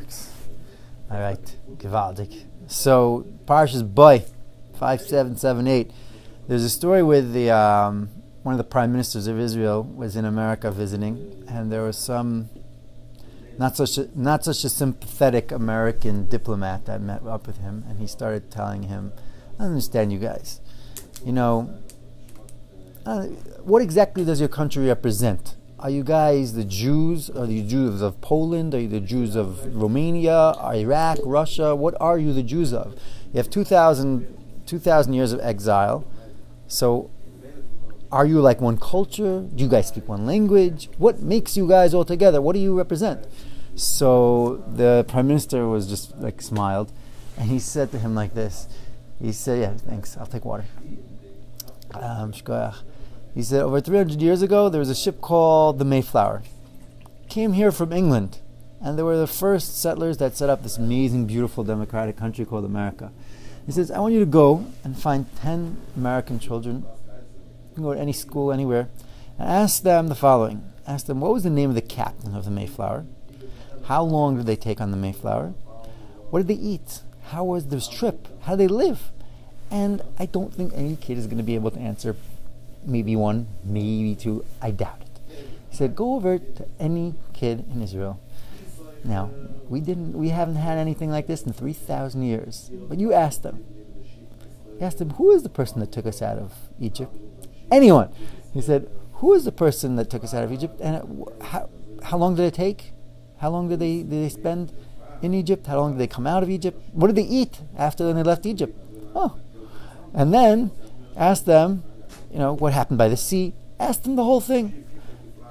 works. All right, gewaldig. So Parshas Boy, 5778. There's a story with the one of the prime ministers of Israel was in America visiting, and there was some not such a sympathetic American diplomat that met up with him, and he started telling him, "I understand you guys. You know, what exactly does your country represent? Are you guys the Jews? Are you Jews of Poland? Are you the Jews of Romania, Iraq, Russia? What are you the Jews of? You have 2,000 years of exile. So are you like one culture? Do you guys speak one language? What makes you guys all together? What do you represent?" So the prime minister was just like smiled, and he said to him like this. He said, "Yeah, thanks. I'll take water." He said, over 300 years ago, there was a ship called the Mayflower. Came here from England, and they were the first settlers that set up this amazing, beautiful, democratic country called America. He says, "I want you to go and find 10 American children. You can go to any school, anywhere, and ask them the following. Ask them, what was the name of the captain of the Mayflower? How long did they take on the Mayflower? What did they eat? How was this trip? How did they live?" And I don't think any kid is going to be able to answer. Maybe one, maybe two. I doubt it. He said, "Go over to any kid in Israel. Now, we haven't had anything like this in 3,000 years. But you ask them. You ask them, who is the person that took us out of Egypt? Anyone." He said, "Who is the person that took us out of Egypt? And how long did it take? How long did they spend in Egypt? How long did they come out of Egypt? What did they eat after they left Egypt? Oh, and then ask them, what happened by the sea. Ask them the whole thing.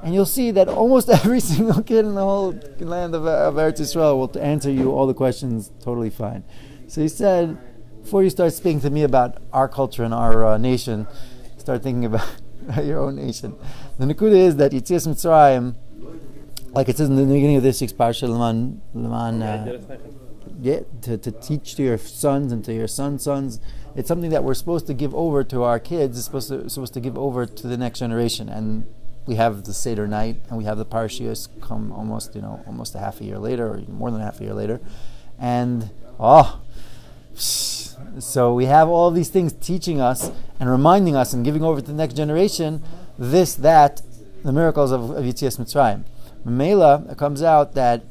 And you'll see that almost every single kid in the whole land of Eretz Yisrael will answer you all the questions totally fine." So he said, before you start speaking to me about our culture and our nation, start thinking about your own nation. The Nakuda is that Yetzias Mitzrayim, like it says in the beginning of this week's Parsha, to teach to your sons and to your sons' sons. It's something that we're supposed to give over to our kids. It's supposed to give over to the next generation. And we have the Seder night, and we have the Parashiyos come almost a half a year later, or more than half a year later. And so we have all these things teaching us and reminding us and giving over to the next generation the miracles of Yetzias Mitzrayim. Mamela, it comes out that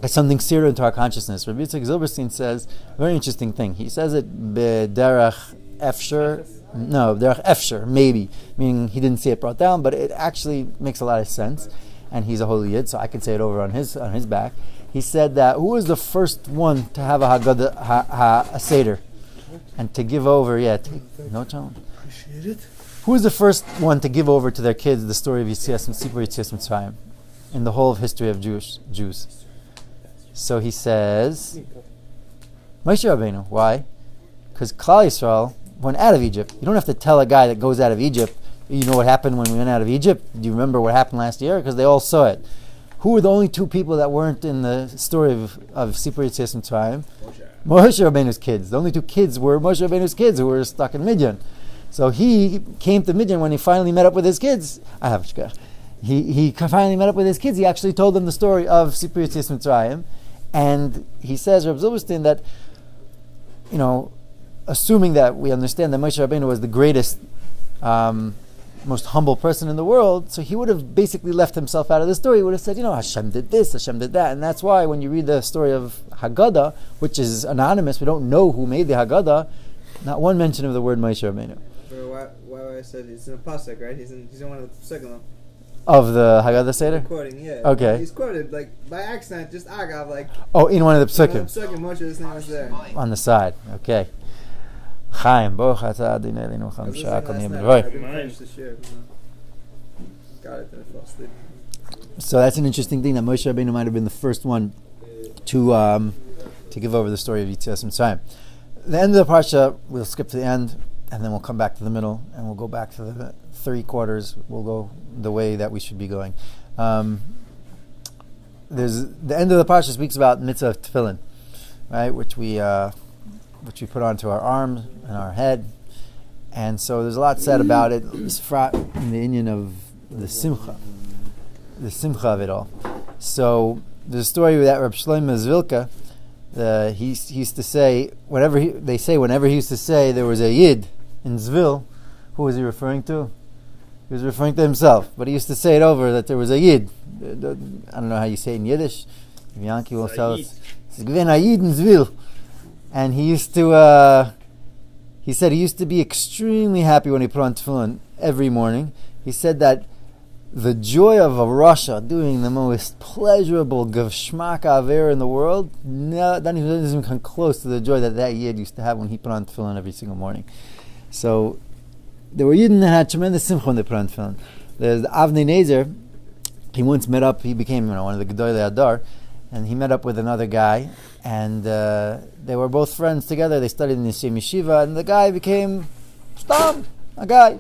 it's something seared into our consciousness. Reb Yitzchak Zilberstein says a very interesting thing. He says it b'derech efsher, derech efsher, maybe, meaning he didn't see it brought down, but it actually makes a lot of sense. And he's a holy yid, so I can say it over on his back. He said that who was the first one to have a Haggadah, a Seder, and to give over? No challenge. Appreciate it. Who was the first one to give over to their kids the story of Yetzias Mitzrayim in the whole of history of Jews? So he says, Moshe Rabbeinu. Why? Because Klal Yisrael went out of Egypt. You don't have to tell a guy that goes out of Egypt, you know what happened when we went out of Egypt? Do you remember what happened last year? Because they all saw it. Who were the only two people that weren't in the story of Sipur Yetzias Mitzrayim? Moshe Rabbeinu's kids. The only two kids were Moshe Rabbeinu's kids who were stuck in Midian. So he came to Midian when he finally met up with his kids. He finally met up with his kids. He actually told them the story of Sipur Yetzias Mitzrayim. And he says, Reb Zilberstein, that, assuming that we understand that Moshe Rabbeinu was the greatest, most humble person in the world, so he would have basically left himself out of the story. He would have said, Hashem did this, Hashem did that. And that's why when you read the story of Haggadah, which is anonymous, we don't know who made the Haggadah, not one mention of the word Moshe Rabbeinu. Why I said it's in a pasuk, right? He's in one of the Psukim. Of the Haggadah Seder? Quoting, yeah. Okay. He's quoted, by accident, just Agav, in one of the Psukim. Moshe's name was there. On the side, okay. Chaim, Baruch atah Adonai Eloheinu Cham Sha'akol Niyeh B'Dvoroi. I didn't finish this year. Got it, then I fell asleep. So that's an interesting thing, that Moshe Rabbeinu might have been the first one to give over the story of Yetzias Mitzrayim. The end of the parsha, we'll skip to the end, and then we'll come back to the middle, and we'll go back to the 3 quarters. We'll go the way that we should be going. There's the end of the parsha speaks about mitzvah of tefillin, right, which we put onto our arms and our head, and so there's a lot said about it. In the Indian of the simcha of it all. So there's a story that Reb Shlomo Zvilka, he used to say, whenever he used to say there was a Yid in Zvil, who was he referring to? He was referring to himself, but he used to say it over that there was a Yid. I don't know how you say it in Yiddish. Yankee will tell us. Gven a Yid in Zvil. And he used to, he said he used to be extremely happy when he put on tefillin every morning. He said that the joy of a Rasha doing the most pleasurable Gevshmak Aver in the world, doesn't even come close to the joy that Yid used to have when he put on tefillin every single morning. So, there were Yidden that had tremendous simcha when they put on tefillin. There's Avnei Nezer. He once met up, he became one of the Gedolei Adar, and he met up with another guy, and they were both friends together. They studied in the same yeshiva, and the guy became Stam, a guy.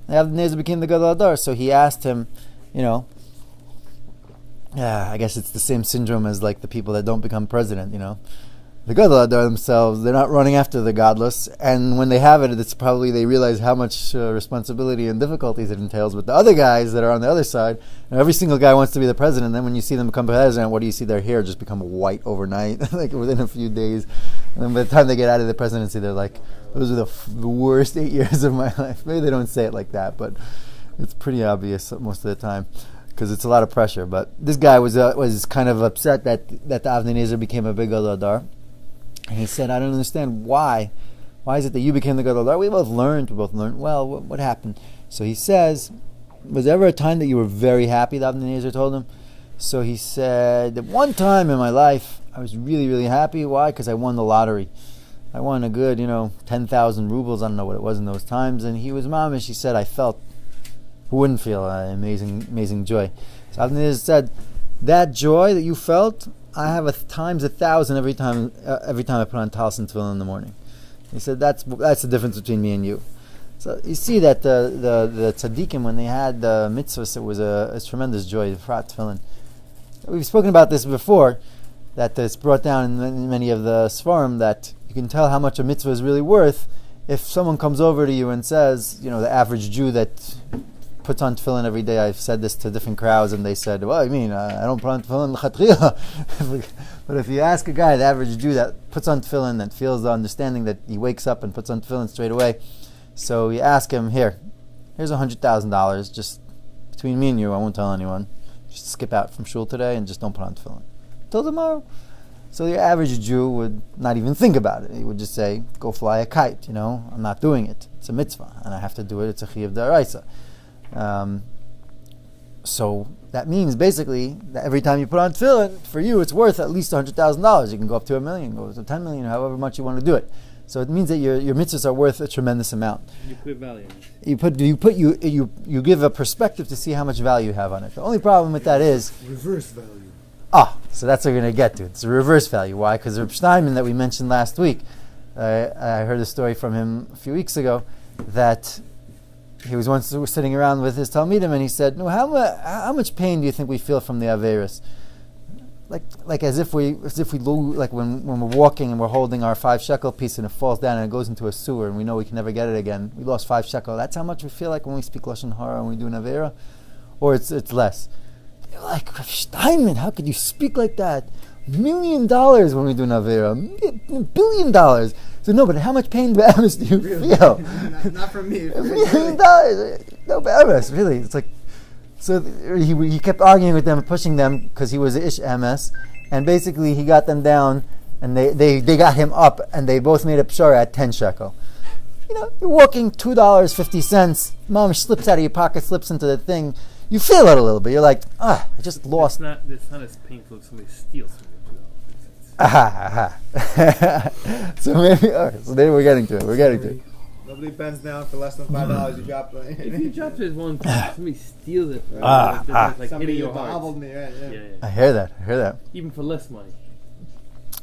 And Avnei Nezer became the Gedolei Adar, so he asked him, I guess it's the same syndrome as like the people that don't become president, The Gedolei Adar themselves, they're not running after the godless, and when they have it, it's probably they realize how much responsibility and difficulties it entails with the other guys that are on the other side. Every single guy wants to be the president, and then when you see them become president, what do you see? Their hair just become white overnight, like within a few days. And then by the time they get out of the presidency, they're like, those are the worst 8 years of my life. Maybe they don't say it like that, but it's pretty obvious most of the time, because it's a lot of pressure. But this guy was kind of upset that the Avnei Nezer became a big Gedolei Adar. And he said, I don't understand why. Why is it that you became the Gedolei Adar? We both learned. Well, what happened? So he says, was there ever a time that you were very happy, the Avnei Nezer told him? So he said, at one time in my life, I was really, really happy. Why? Because I won the lottery. I won a good, 10,000 rubles. I don't know what it was in those times. And he was mamish. He said, I felt, who wouldn't feel amazing, amazing joy? So Avnei Nezer said, that joy that you felt, I have times 1,000 every time I put on talis and tefillin in the morning. He said that's the difference between me and you. So you see that the tzaddikim, when they had the mitzvahs, it was a tremendous joy. The frat tefillin. We've spoken about this before, that it's brought down in many of the svarim that you can tell how much a mitzvah is really worth if someone comes over to you and says, the average Jew that puts on tefillin every day. I've said this to different crowds, and they said, well, I don't put on tefillin l'chatchila. But if you ask a guy, the average Jew that puts on tefillin, that feels the understanding that he wakes up and puts on tefillin straight away, so you ask him, here's $100,000, just between me and you, I won't tell anyone. Just skip out from shul today and just don't put on tefillin till tomorrow. So the average Jew would not even think about it. He would just say, go fly a kite, I'm not doing it. It's a mitzvah, and I have to do it. It's a chiyuv d'oraisa. So that means basically that every time you put on tefillin, for you it's worth at least $100,000. You can go up to $1 million, go to $10 million, however much you want to do it. So it means that your mitzvahs are worth a tremendous amount. You put value in it. You give a perspective to see how much value you have on it. The only problem with that is reverse value. So that's what we're going to get to. It's a reverse value. Why? Because Reb Steinman that we mentioned last week, I heard a story from him a few weeks ago that he was once sitting around with his Talmidim, and he said, "No, how much pain do you think we feel from the Averis? Like as if we lose, like when we're walking and we're holding our 5 shekel piece and it falls down and it goes into a sewer and we know we can never get it again. We lost 5 shekel. That's how much we feel like when we speak lashon hara and we do an Avera, or it's less." They're like, Rav Steinman, how could you speak like that? $1 million when we do an Avera, $1 billion. So no, but how much pain be'emes do you feel? not from me. $1 million. No be'emes, really. It's like, so he kept arguing with them, pushing them, because he was ish MS, and basically he got them down, and they got him up, and they both made a pshara at 10 shekel. You're walking $2.50, mom slips out of your pocket, slips into the thing. You feel it a little bit. You're like, I just lost. It's not as painful as somebody steals from you. So maybe, so then we're getting to it. Nobody bends down for less than $5. You drop it. If you drop it one time, somebody steals it. Like hitting your heart. hobbled me, right? Yeah. I hear that. Even for less money.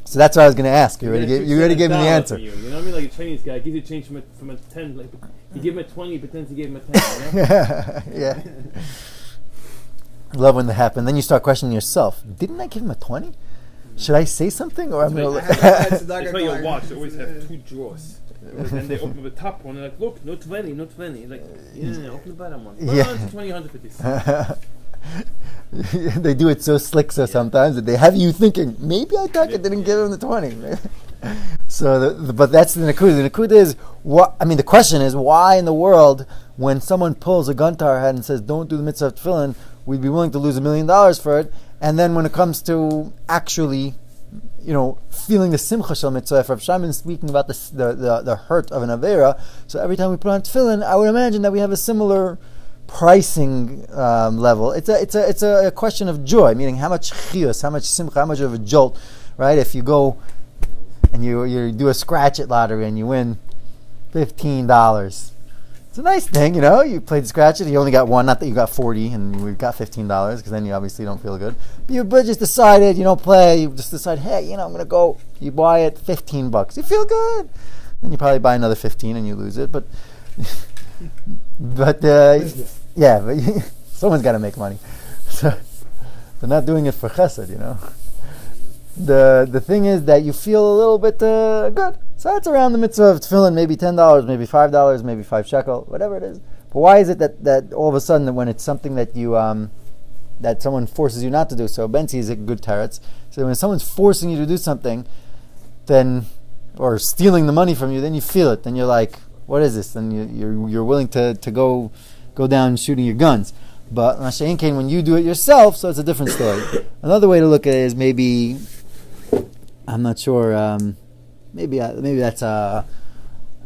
So that's what I was going to ask. You already gave me the answer. You know what I mean? Like a Chinese guy gives you change from a 10. Like you give him a 20, he pretends he gave him a 10. Yeah. I love when that happens. Then you start questioning yourself. Didn't I give him a 20? Should I say something, or I'm going to? That's why your watch always have 2 drawers. And then they open the top one and like, look, no 20. Like, open the bottom one. Yeah. 120, 150. They do it so slick sometimes that they have you thinking, maybe I didn't give him the 20. So, but that's the Nakuda. The Nakuda is, the question is, why in the world, when someone pulls a gun to our head and says, don't do the mitzvah of tefillin, we'd be willing to lose $1 million for it, and then when it comes to actually, feeling the simcha shel mitzvah, if Rav Shimon is speaking about the hurt of an avera, so every time we put on tefillin, I would imagine that we have a similar pricing level. It's a question of joy, meaning how much chiyus, how much simcha, how much of a jolt, right? If you go and you do a scratch it lottery and you win $15, it's a nice thing, You played the scratch it, you only got one, not that you got 40 and we got $15, because then you obviously don't feel good. But you just decided, you don't play, you just decide, hey, I'm going to go, you buy it $15, you feel good. Then you probably buy another 15 and you lose it, but someone's got to make money. So they're not doing it for chesed, The thing is that you feel a little bit good. So that's around the mitzvah of tefillin, maybe $10, maybe $5, maybe 5 shekel, whatever it is. But why is it that all of a sudden, when it's something that you that someone forces you not to do, so Benti is a good teretz. So when someone's forcing you to do something, then, or stealing the money from you, then you feel it. Then you're like, what is this? Then you're willing to go down shooting your guns. But Mashayin Kain, when you do it yourself, so it's a different story. Another way to look at it is maybe, I'm not sure, maybe that's a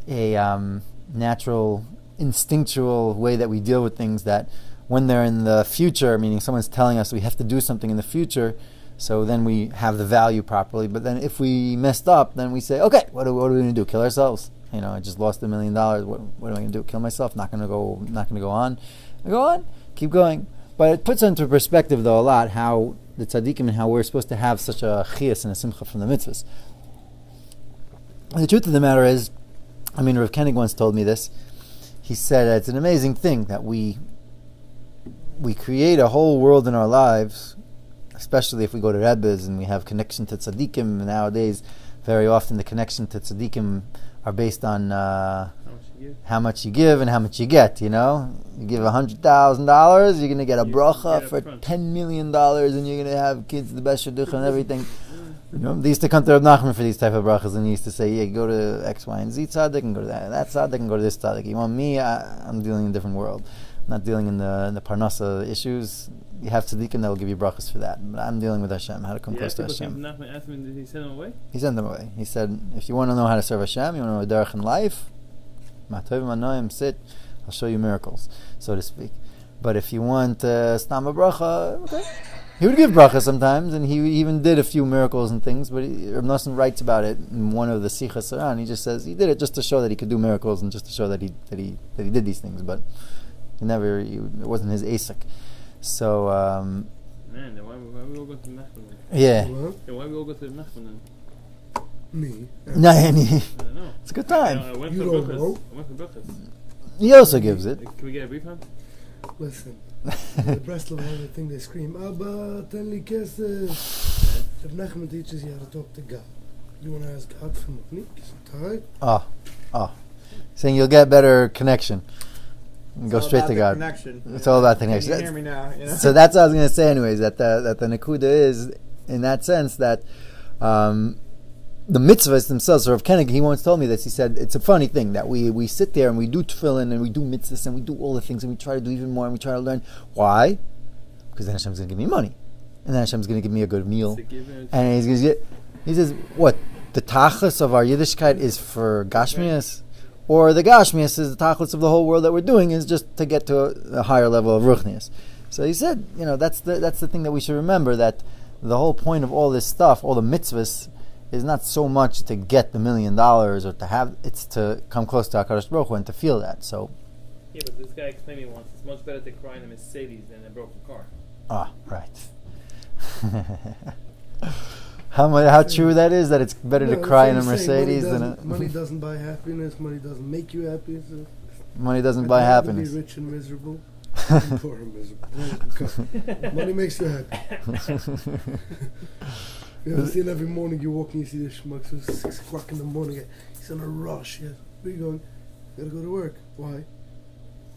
natural, instinctual way that we deal with things, that when they're in the future, meaning someone's telling us we have to do something in the future, so then we have the value properly. But then if we messed up, then we say, okay, what are we going to do? Kill ourselves? I just lost $1 million. What am I going to do? Kill myself? Not going to go on. Go on. Keep going. But it puts into perspective, though, a lot how the tzaddikim and how we're supposed to have such a chiyas and a simcha from the mitzvahs. And the truth of the matter is, Rav Koenig once told me this. He said it's an amazing thing that we create a whole world in our lives, especially if we go to Rebbes and we have connection to tzaddikim. Nowadays, very often the connection to tzaddikim are based on how much you give and how much you get. You give $100,000, you're going to get a bracha for $10 million, and you're going to have kids the best shidduch and everything. They used to come to Reb Nachman for these type of brachas, and he used to say, "Yeah, go to X, Y, and Z tzaddik, and go to that tzaddik, and go to this tzaddik. You want me? I'm dealing in a different world. I'm not dealing in the parnasa issues. You have tzaddikim that will give you brachas for that. But I'm dealing with Hashem, how to come close to Hashem." Nachman asked him, did he send him away? He sent them away. He said, if you want to know how to serve Hashem, you want to know a derech in life, Ma'tov Manoim, sit, I'll show you miracles, so to speak. But if you want stam a bracha, okay. He would give bracha sometimes, and he even did a few miracles and things. But Reb Nosson writes about it in one of the Sichas Saran. He just says he did it just to show that he could do miracles and just to show that he did these things. But it wasn't his asik. So man, then why we all go to Nachman? Yeah. Then why we all go to Nachman? Me. No, I don't know. It's a good time. I went for Bruchas. He also gives it. Can we get a refund? Listen, the Breslov have a thing, they scream, Abba, tell me kesef. If Nachman teaches you how to talk to God, you want to ask God for money? Oh. Saying you'll get better connection. Go straight to God. Connection. It's all about the connection. Can you hear me now? So that's what I was going to say anyways, that the Nakuda is, in that sense, that the mitzvahs themselves. So Rav Koenig, he once told me this. He said it's a funny thing that we sit there and we do tefillin and we do mitzvahs and we do all the things and we try to do even more and we try to learn. Why? Because then Hashem's going to give me money, and then Hashem's going to give me a good meal, and he's going to get. He says, what, the tachlis of our Yiddishkeit is for Gashmias, or the Gashmias is the tachlis of the whole world that we're doing is just to get to a higher level of Ruchnias. So he said, that's the thing that we should remember, that the whole point of all this stuff, all the mitzvahs, is not so much to get the $1 million or to have, it's to come close to HaKadosh Baruch Hu and to feel that. So, yeah, but this guy explained me once, it's much better to cry in a Mercedes than a broken car. Ah, right. How true that is, that it's better to cry in a Mercedes than a... Money doesn't buy happiness, money doesn't make you happy. So money doesn't buy happiness. Be rich and miserable. Poor and miserable. Money makes you happy. You ever seen every morning you walk and you see the schmuck, so it's 6 o'clock in the morning, he's in a rush, yeah. Where you going? Gotta go to work. Why?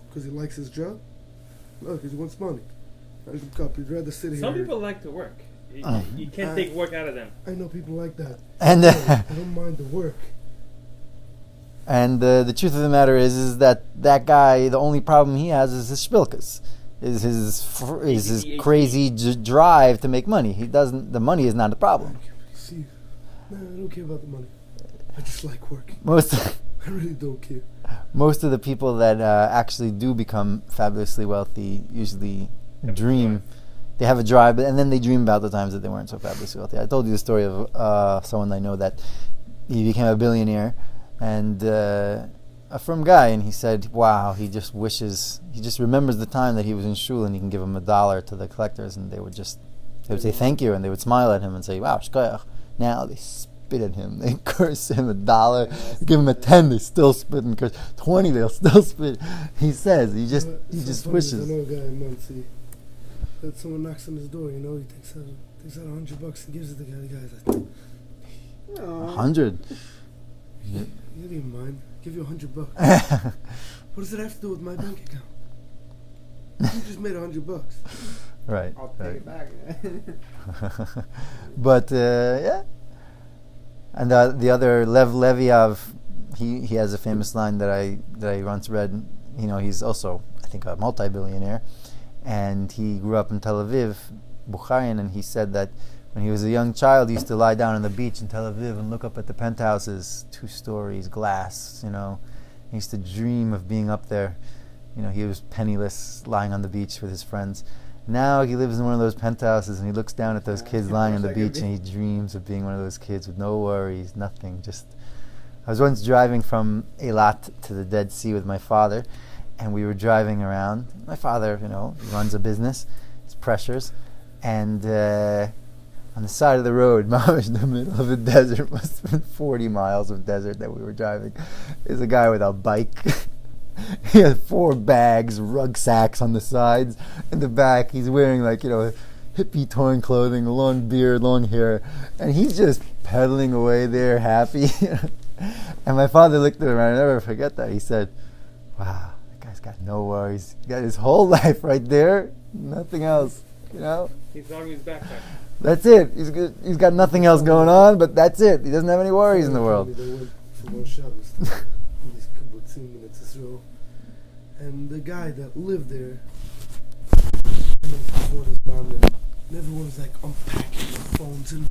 Because he likes his job? No, because he wants money. You'd rather sit here. Some people like to work. You can't take work out of them. I know people like that. And I don't mind the work. and the truth of the matter is that guy, the only problem he has is his shpilkas, is his crazy drive to make money. He doesn't. The money is not the problem. See, no, I don't care about the money. I just like working. I really don't care. Most of the people that actually do become fabulously wealthy usually dream. They have a drive, and then they dream about the times that they weren't so fabulously wealthy. I told you the story of someone I know that he became a billionaire, and a firm guy, and he said, wow, he just remembers the time that he was in shul and he can give him $1 to the collectors, and they would say thank you, and they would smile at him and say, wow, shkoyach. Now they spit at him, they curse him. $1, give him a 10, they still spit and curse. 20, they'll still spit. He says, he just wishes. I know a guy in Muncie that someone knocks on his door, he takes out $100 and gives it to the guy. The guy's like, 100. You don't even mind. Give you $100. What does it have to do with my bank account? You just made $100. Right. I'll take it back. But yeah. And the other Lev Leviav, he has a famous line that I once read. He's also, I think, a multi-billionaire, and he grew up in Tel Aviv, Bukharian, and he said that when he was a young child, he used to lie down on the beach in Tel Aviv and look up at the penthouses, 2 stories, glass. He used to dream of being up there. He was penniless, lying on the beach with his friends. Now he lives in one of those penthouses, and he looks down at those kids lying on the beach, and he dreams of being one of those kids with no worries, nothing. I was once driving from Eilat to the Dead Sea with my father, and we were driving around. My father, runs a business, it's pressures, and on the side of the road, in the middle of the desert, must have been 40 miles of desert that we were driving, is a guy with a bike. He had 4 bags, rucksacks on the sides. In the back, he's wearing hippie torn clothing, a long beard, long hair, and he's just pedaling away there, happy. And my father looked at him, and I'll never forget that. He said, wow, that guy's got no worries. He got his whole life right there, nothing else, He's on his backpack. That's it. He's got nothing else going on, but that's it. He doesn't have any worries in the world. They went for one Shabbos to these kibbutzim in Israel, and the guy that lived there, before his mom, and everyone's unpacking their phones and.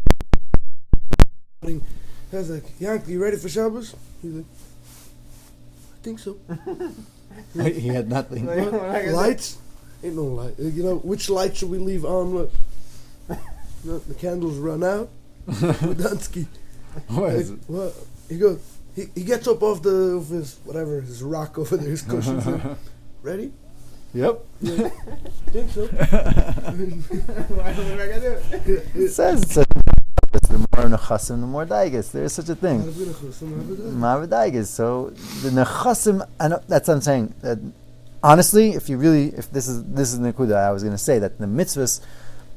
I was like, Yankee, you ready for Shabbos? He's like, I think so. He had nothing. Lights? Ain't no light. Which light should we leave on? Look. The candles run out. Budansky. What is it? Well, he goes. He gets up off his rock over there, his cushions. Ready? Yep. Yeah. Think so. Why am I gonna do it? It says the more nechasim, the more daigas. There is such a thing. Ma'avadaigas. So the nechasim, that's what I'm saying. That honestly, if this is the nekuda, I was going to say that the mitzvahs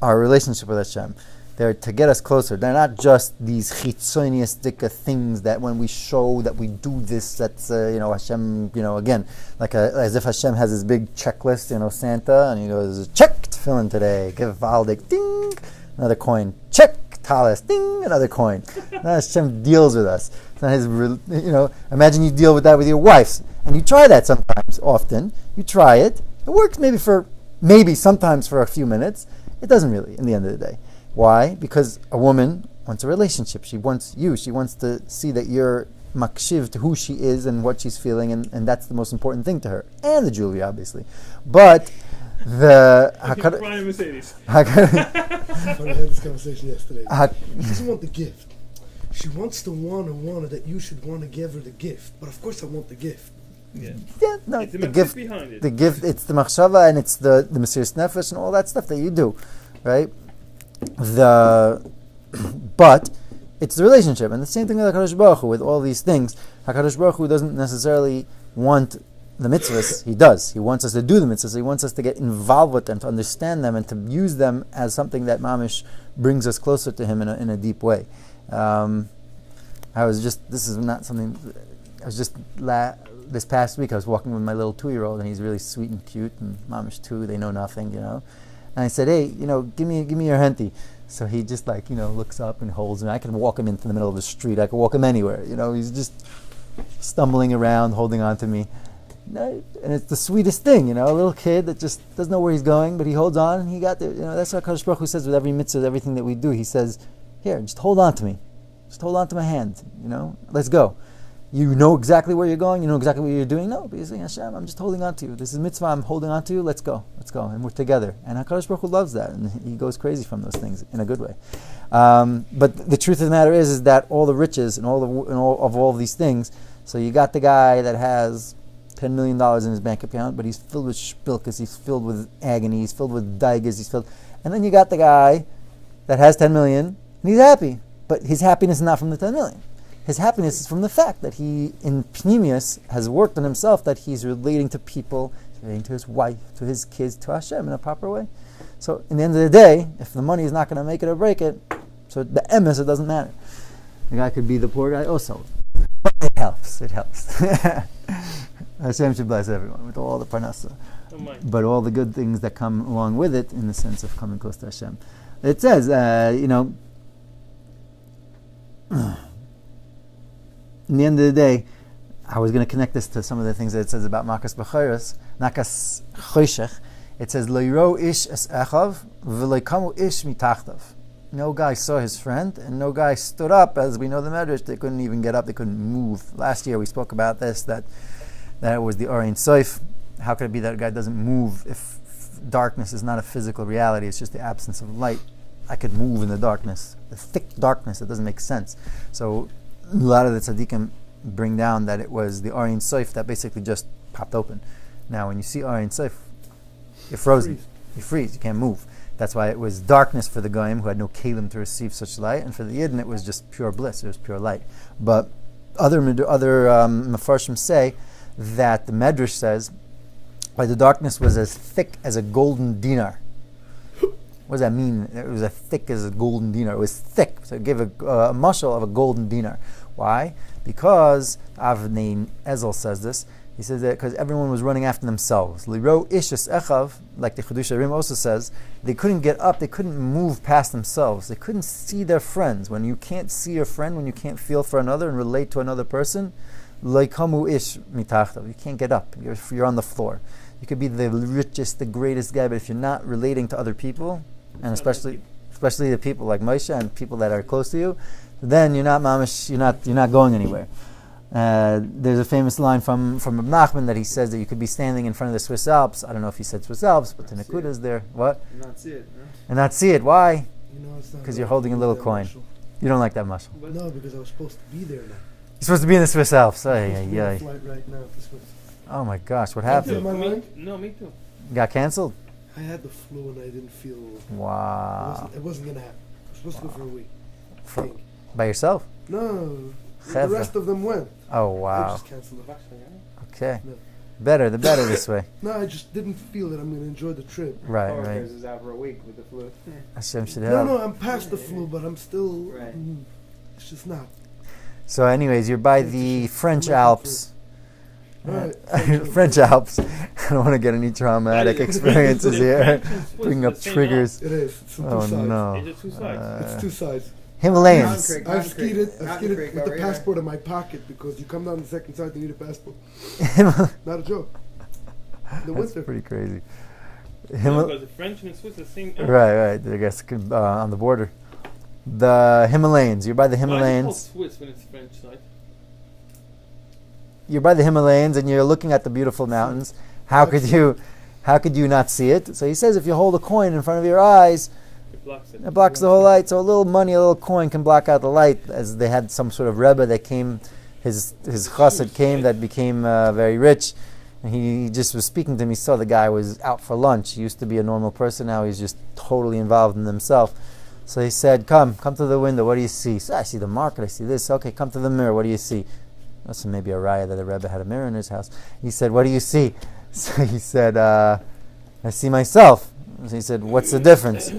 are a relationship with Hashem. They're to get us closer. They're not just these chitzoniistic things that when we show that we do this, that's Hashem. Again, as if Hashem has this big checklist. Santa, and he goes, check tefillin today. Give valdik, ding, another coin. Check talis, ding, another coin. Now Hashem deals with us. It's not his, imagine you deal with that with your wives, and you try that sometimes. Often you try it. It works maybe sometimes for a few minutes. It doesn't really, in the end of the day. Why? Because a woman wants a relationship. She wants you. She wants to see that you're makshiv to who she is and what she's feeling, and that's the most important thing to her. And the jewelry, obviously. But Brian Mercedes. I had this conversation yesterday. She doesn't want the gift. She wants to want that you should want to give her the gift. But of course I want the gift. Yeah. No, it's the gift behind it. The gift, it's the machshava, and it's the mesiras nefesh and all that stuff that you do, right? But it's the relationship, and the same thing with HaKadosh Baruch Hu, with all these things. HaKadosh Baruch Hu doesn't necessarily want the mitzvahs. He does. He wants us to do the mitzvahs. He wants us to get involved with them, to understand them, and to use them as something that mamish brings us closer to Him in a deep way. This past week I was walking with my little 2-year-old, and he's really sweet and cute, and mamish too, they know nothing, And I said, hey, give me your henti. So he just looks up and holds me. I can walk him into the middle of the street. I can walk him anywhere. He's just stumbling around, holding on to me. And it's the sweetest thing, a little kid that just doesn't know where he's going, but he holds on and he got there. That's what Kadosh Baruch Hu says with every mitzvah, everything that we do. He says, here, just hold on to me. Just hold on to my hand, let's go. You know exactly where you're going, you know exactly what you're doing. No, but you're saying, Hashem, I'm just holding on to you. This is mitzvah, I'm holding on to you, let's go. And we're together. And HaKadosh Baruch Hu loves that, and he goes crazy from those things in a good way. But the truth of the matter is that all the riches and all these things, so you got the guy that has $10 million in his bank account, but he's filled with shpilkas, he's filled with agony, he's filled with daigas, and then you got the guy that has 10 million, and he's happy. But his happiness is not from the 10 million. His happiness is from the fact that he, in Pneumius, has worked on himself, that he's relating to people, relating to his wife, to his kids, to Hashem in a proper way. So, in the end of the day, if the money is not going to make it or break it, so the emes, it doesn't matter. The guy could be the poor guy also. But it helps. Hashem should bless everyone with all the parnasa. But all the good things that come along with it in the sense of coming close to Hashem. It says, in the end of the day, I was going to connect this to some of the things that it says about Makas B'chayros, Nakas Choshech. It says, Lo yiro ish es echav, v'lo kamu ish mitachtav. No guy saw his friend, and no guy stood up. As we know the Medrash, they couldn't even get up, they couldn't move. Last year we spoke about this, that was the Orein Soif. How could it be that a guy doesn't move if darkness is not a physical reality, it's just the absence of light? I could move in the darkness, the thick darkness. It doesn't make sense. So a lot of the tzaddikim bring down that it was the Orein Soif that basically just popped open. Now, when you see Orein Soif, you're frozen. You freeze. You can't move. That's why it was darkness for the goyim who had no kelim to receive such light, and for the yidden it was just pure bliss. It was pure light. But other mefarshim say that the Medrash says, why the darkness was as thick as a golden dinar. What does that mean? It was as thick as a golden dinar. It was thick. So it gave a mashal of a golden dinar. Why? Because Avnei Ezel says this. He says that because everyone was running after themselves. Liro ishas echav, like the Chedush Arim also says, they couldn't get up, they couldn't move past themselves. They couldn't see their friends. When you can't see your friend, when you can't feel for another and relate to another person, loikamu ish mitachtav. You can't get up. You're on the floor. You could be the richest, the greatest guy, but if you're not relating to other people, and especially the people like Moshe and people that are close to you, then you're not mamish. You're not going anywhere. There's a famous line from Reb Nachman that he says that you could be standing in front of the Swiss Alps. I don't know if he said Swiss Alps, but the Nakuda is there. What? And not see it. No? And not see it. Why? Because you're holding a little coin. You don't like that mushal. No, because I was supposed to be there now. You're supposed to be in the Swiss Alps. I'm flight right now to Swiss. Oh my gosh, what Me happened? too. Me too. Got canceled? I had the flu and I didn't feel. Wow. It wasn't gonna happen. I was supposed to go for a week. By yourself? No. The Chevra. rest of them went. Oh I wow. just canceled it. Okay. No. The better this way. No, I just didn't feel that I'm going to enjoy the trip. Right. Coworkers is out for a week with the flu. Hashem should help. No, I'm past the flu, but I'm still. Right. It's just not. So anyways, you're by the French Alps. Right. French Alps. I don't want to get any traumatic experiences here. Bring up triggers. It is. It's two Oh sides. no. Is it two sides? It's two sides. Himalayans. I've skied it Mountain Creek with the over here. passport in my pocket because you come down the second side, you need a passport. Not a joke. In the That's winter. pretty crazy. Because the French and the Swiss are the same. Right. I guess on the border. The Himalayans. You're by the Why is it called Himalayans. Swiss when it's French side? You're by the Himalayans and you're looking at the beautiful mountains. How could you not see it? So he says if you hold a coin in front of your eyes, It blocks it. it blocks the whole light. So a little money, a little coin can block out the light. As they had some sort of Rebbe that came, his chassid came that became very rich. And he just was speaking to me. He saw the guy was out for lunch. He used to be a normal person. Now he's just totally involved in himself. So he said, come to the window. What do you see? So I see the market. I see this. Okay, come to the mirror. What do you see? That's maybe a raya that the Rebbe had a mirror in his house. He said, what do you see? So he said, I see myself. So he said, what's the difference?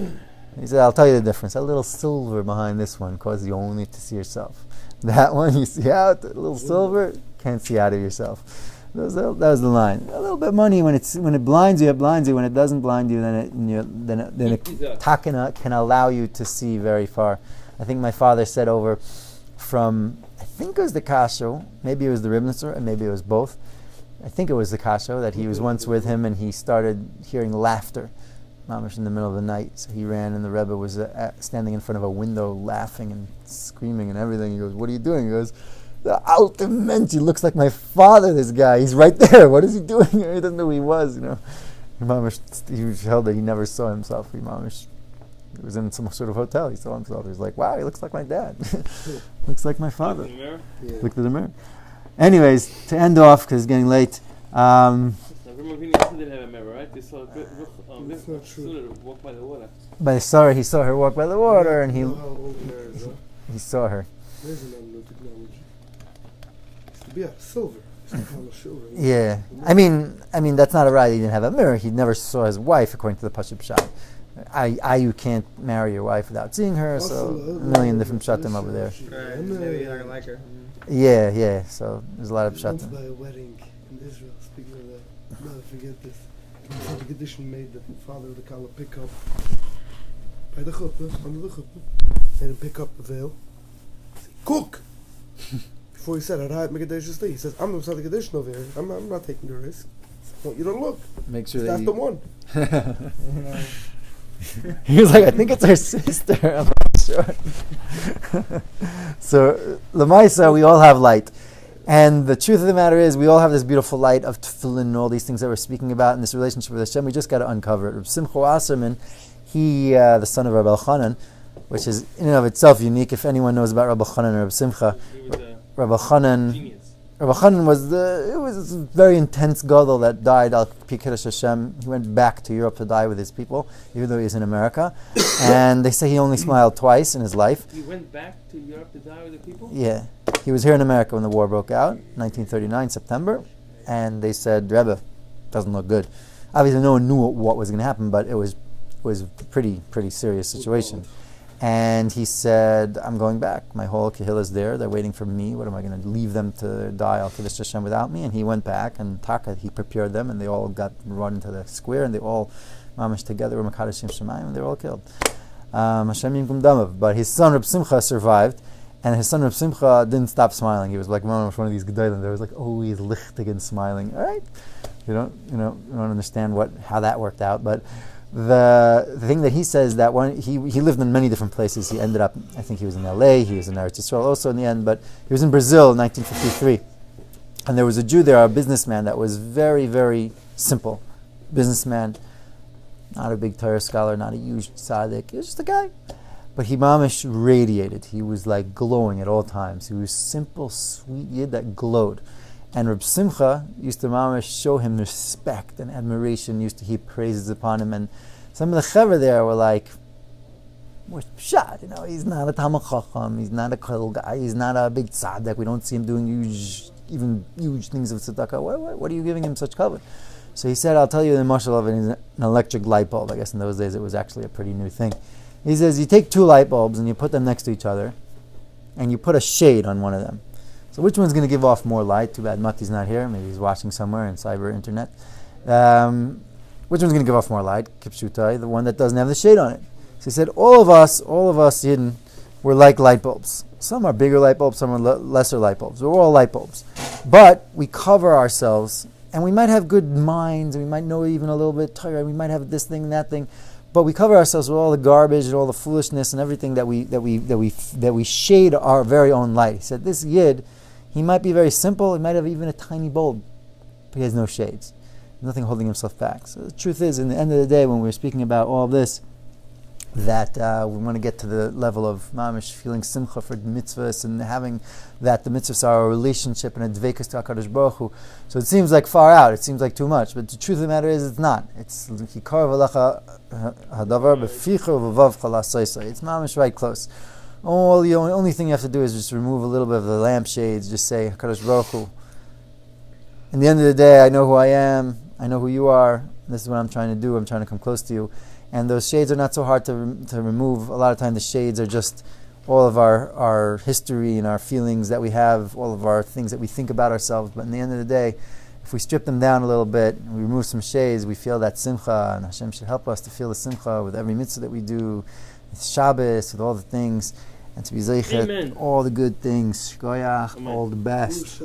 He said, I'll tell you the difference. A little silver behind this one causes you only to see yourself. That one you see out, a little silver, can't see out of yourself. That was the line. A little bit of money when it blinds you, it blinds you. When it doesn't blind you, then it takana can allow you to see very far. I think my father said over from, I think it was the kasho, maybe it was the Ribnitzer, and maybe it was both. I think it was the kasho that he was once with him and he started hearing laughter, mamish in the middle of the night. So he ran and the Rebbe was standing in front of a window laughing and screaming and everything. He goes, "What are you doing?" He goes, "The alte Mensch, he looks like my father, this guy. He's right there. What is he doing?" He doesn't know who he was, Mamish, he held that he never saw himself. He was in some sort of hotel. He saw himself. He was like, "Wow, he looks like my dad. Looks like my father." Look in the mirror. Yeah. Looked at the mirror. Anyways, to end off, because it's getting late. Now, Reb Yoeli also didn't have a mirror, right? They saw That's not true. walk by the water. By Sarah, he saw her walk by the water, and You know how old there is, huh? he saw her. There's another new technology. It's to be a silver. It's to call a silver. Yeah, I mean that's not a right. He didn't have a mirror. He never saw his wife, according to the Pashup Shot. You can't marry your wife without seeing her. So a million different shatim over there. Right, maybe you're not gonna like her. Yeah. So there's a lot of Once shatim. by a wedding in Israel, speaking of that, I'll never forget this. The condition made that the father of the Kala pick up by the chuppah, under the chuppah, made him pick up the veil. Say, "Cook!" Before he said, "Alright, make a day just he says, "I'm not the condition over here. I'm not taking the risk. I want you to look. Make sure That's that the one." he was like, "I think it's her sister." I'm not sure. So Lamaisa, we all have light. And the truth of the matter is, we all have this beautiful light of tefillin and all these things that we're speaking about in this relationship with Hashem. We just got to uncover it. Reb Simcha Wasserman, he, the son of Rabbi Elchanan, which is in and of itself unique. If anyone knows about Rabbi Elchanan and Reb Simcha, He was a Rabbi Elchanan genius. was a very intense gadol that died al pi kiddush Hashem. He went back to Europe to die with his people, even though he was in America. And they say he only smiled twice in his life. He went back to Europe to die with the people? Yeah. He was here in America when the war broke out, 1939, September, and they said, "Rebbe, doesn't look good." Obviously, no one knew what was going to happen, but it was a pretty serious situation. And he said, "I'm going back. My whole kahil is there. They're waiting for me. What am I going to leave them to die al Kiddush Hashem without me?" And he went back, and he prepared them, and they all got run into the square, and they all mamish together were Makadashim Shemayim, and they were all killed. Hashem Yimkum Damav. But his son Reb Simcha survived. And his son Reb Simcha didn't stop smiling. He was like one of these gedolim. There was like always lichtig and smiling. All right, you don't understand how that worked out. But the thing that he says that he lived in many different places. He ended up, I think he was in L.A. He was in Eretz Yisrael also in the end. But he was in Brazil in 1953, and there was a Jew there, a businessman that was very, very simple businessman, not a big Torah scholar, not a huge tzaddik. He was just a guy. But he mamish radiated. He was like glowing at all times. He was simple, sweet yid that glowed. And Reb Simcha used to mamish show him respect and admiration, used to heap praises upon him. And some of the chaver there were like, "What's pshat? He's not a Talmid Chacham. He's not a kol guy. He's not a big tzaddik. We don't see him doing huge things of tzedakah. What are you giving him such cover?" So he said, "I'll tell you the mashal of it. He's an electric light bulb." I guess in those days it was actually a pretty new thing. He says, you take two light bulbs and you put them next to each other, and you put a shade on one of them. So which one's going to give off more light? Too bad Mati's not here. Maybe he's watching somewhere in cyber internet. Which one's going to give off more light? Kipshutai, the one that doesn't have the shade on it. So he said, all of us Yidden, we're like light bulbs. Some are bigger light bulbs, some are lesser light bulbs. We're all light bulbs. But we cover ourselves, and we might have good minds, and we might know even a little bit Torah, we might have this thing and that thing. But we cover ourselves with all the garbage and all the foolishness and everything that we shade our very own light. He said, this yid, he might be very simple. He might have even a tiny bulb, but he has no shades. Nothing holding himself back. So the truth is, in the end of the day, when we're speaking about all of this, that we want to get to the level of mamish feeling simcha for mitzvahs and having that the mitzvahs are a relationship and a dveikus to HaKadosh Baruch Hu. So it seems like far out, it seems like too much, but the truth of the matter is it's not. It's hikar v'lecha hadavar b'ficha v'vav chalasaysa. It's mamish right close. The only thing you have to do is just remove a little bit of the lampshades, just say HaKadosh Baruch Hu. In the end of the day, I know who I am, I know who you are, this is what I'm trying to do, I'm trying to come close to you. And those shades are not so hard to remove. A lot of times the shades are just all of our history and our feelings that we have, all of our things that we think about ourselves. But in the end of the day, if we strip them down a little bit and we remove some shades, we feel that simcha, and Hashem should help us to feel the simcha with every mitzvah that we do, with Shabbos, with all the things, and to be zeichet all the good things. Shkoyach, all the best.